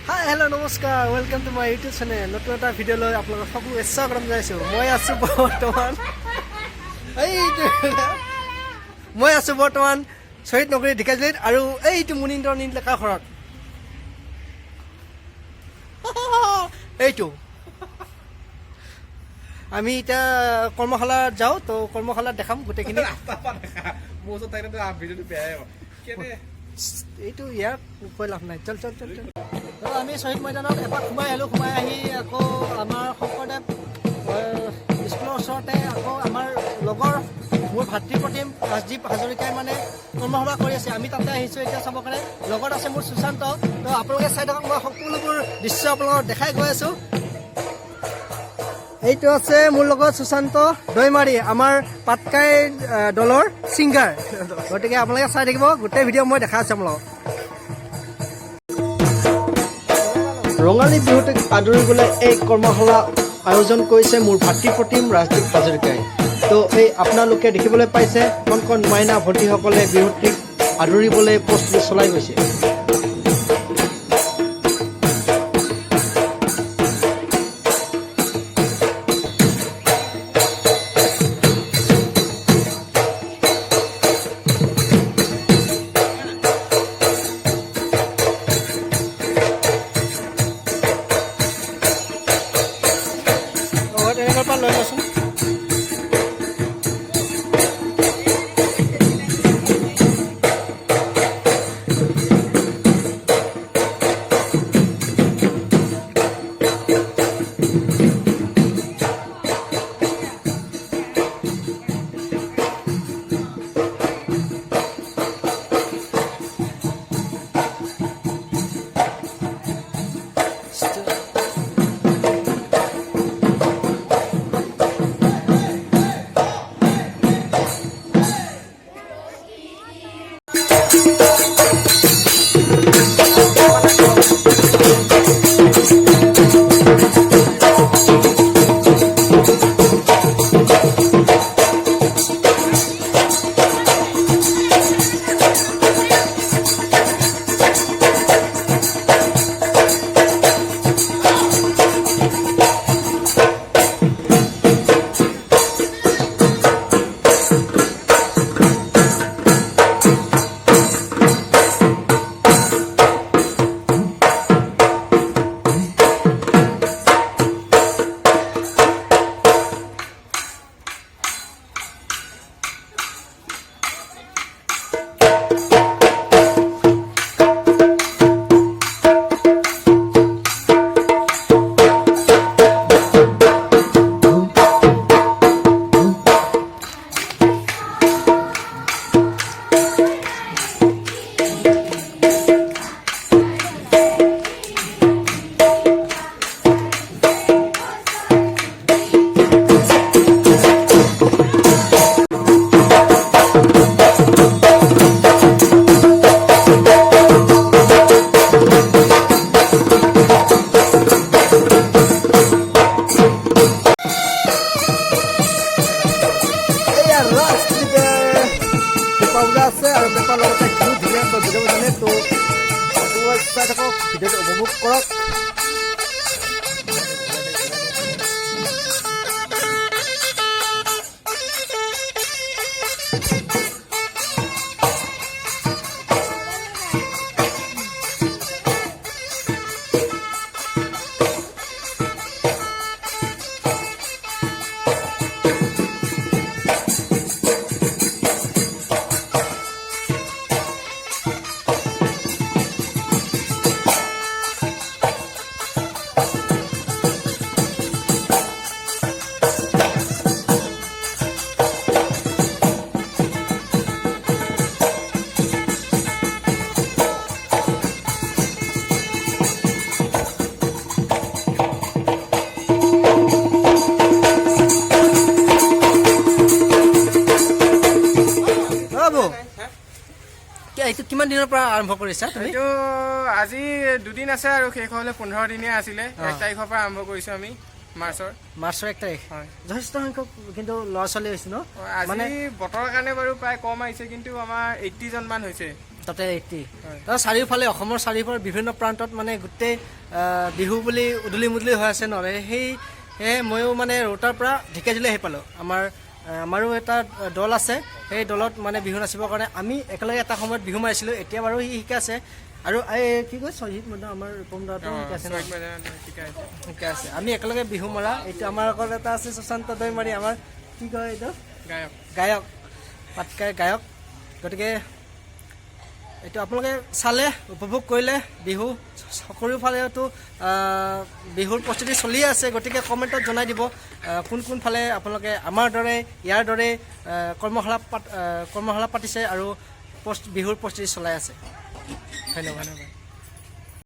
hi hello' নমস্কাৰ welcome to my YouTube channel নতুন এটা ভিডিঅ' লৈ আপোনালোকক সকলো স্বাগতম জনাইছোঁ মই আছোঁ বৰ্তমান শ্বহীদ নগৰী ঢেকিয়াজুলিত আৰু এইটো মুনীন্দ্ৰ নীললেখা ঘৰত এইটো আমি এতিয়া কৰ্মশালাত যাওঁ তো কৰ্মশালাত দেখাম গোটেইখিনি এইটো ইয়াক কৈ লাভ নাই চল চল চল চল আমি শ্বহীদ মৈদানত এপাক সোমাই আহিলোঁ সোমাই আহি আকৌ আমাৰ শংকৰদেৱ স্কুলৰ ওচৰতে আকৌ আমাৰ লগৰ মোৰ ভাতৃ প্ৰতিম ৰাজদীপ হাজৰিকাই মানে কৰ্মসভা কৰি আছে আমি তাতে আহিছোঁ এতিয়া চাবৰ কাৰণে লগত আছে মোৰ সুশান্ত তো আপোনালোকে চাই থাকক মই সকলোবোৰ দৃশ্য আপোনালোকক দেখাই গৈ আছোঁ এইটো আছে মোৰ লগত সুশান্ত দৈমাৰী আমাৰ পাটকাই দলৰ ছিংগাৰ গতিকে আপোনালোকে চাই থাকিব গোটেই ভিডিঅ' মই দেখাই আছোঁ আপোনালোকক ৰঙালী বিহুটোক আদৰিবলৈ এই কৰ্মশালা আয়োজন কৰিছে মোৰ ভাতৃ প্ৰতিম ৰাজদীপ হাজৰিকাই তো এই আপোনালোকে দেখিবলৈ পাইছে কণ কণ মাইনা ভণ্টিসকলে বিহুটিক আদৰিবলৈ প্ৰস্তুতি চলাই গৈছে লৈ আছোন আছে আৰু পেপাৰ লগতে কি ধুনীয়াকৈ ভিডিঅ' জানে তো চাই থাকক ভিডিঅ'টো উপভোগ কৰক এইটো কিমান দিনৰ পৰা আৰম্ভ কৰিছা তুমি এইটো আজি দুদিন আছে আৰু শেষ হ'লে 15 দিনীয়া আছিলে 1 তাৰিখৰ পৰা আৰম্ভ কৰিছো আমি মাৰ্চৰ 1 তাৰিখ হয় যথেষ্ট সংখ্যক কিন্তু ল'ৰা ছোৱালী হৈছে ন মানে বতৰৰ কাৰণে বাৰু প্ৰায় কম আহিছে কিন্তু আমাৰ 80 জন মান হৈছে টোটেল 80 তাৰ চাৰিওফালে অসমৰ চাৰিওফালে বিভিন্ন প্ৰান্তত মানে গোটেই বিহু বুলি উদুলি মুদলি হৈ আছে নৰে সেয়ে ময়ো মানে ৰোটাৰ পৰা ঢেকীয়াজুলি আহি পালোঁ আমাৰো এটা দল আছে সেই দলত মানে বিহু নাচিবৰ কাৰণে আমি একেলগে এটা সময়ত বিহু মাৰিছিলোঁ এতিয়া বাৰু সি শিকাই আছে আৰু এই কি কয় শ্বহীদ মৈদাম আমাৰ ৰূপম দাটো শিকাই আছে আমি একেলগে বিহু মৰা এইটো আমাৰ অকল এটা আছে সুশান্ত দৈমাৰী আমাৰ কি কয় এইটো গায়ক পাটকাই গায়ক গতিকে এইটো আপোনালোকে চালে উপভোগ কৰিলে বিহু সকলোফালেতো বিহুৰ প্ৰস্তুতি চলিয়ে আছে গতিকে কমেণ্টত জনাই দিব কোন ফালে আপোনালোকে আমাৰ দৰে ইয়াৰ দৰে কৰ্মশালা পাতিছে আৰু বিহুৰ প্ৰস্তুতি চলাই আছে ধন্যবাদ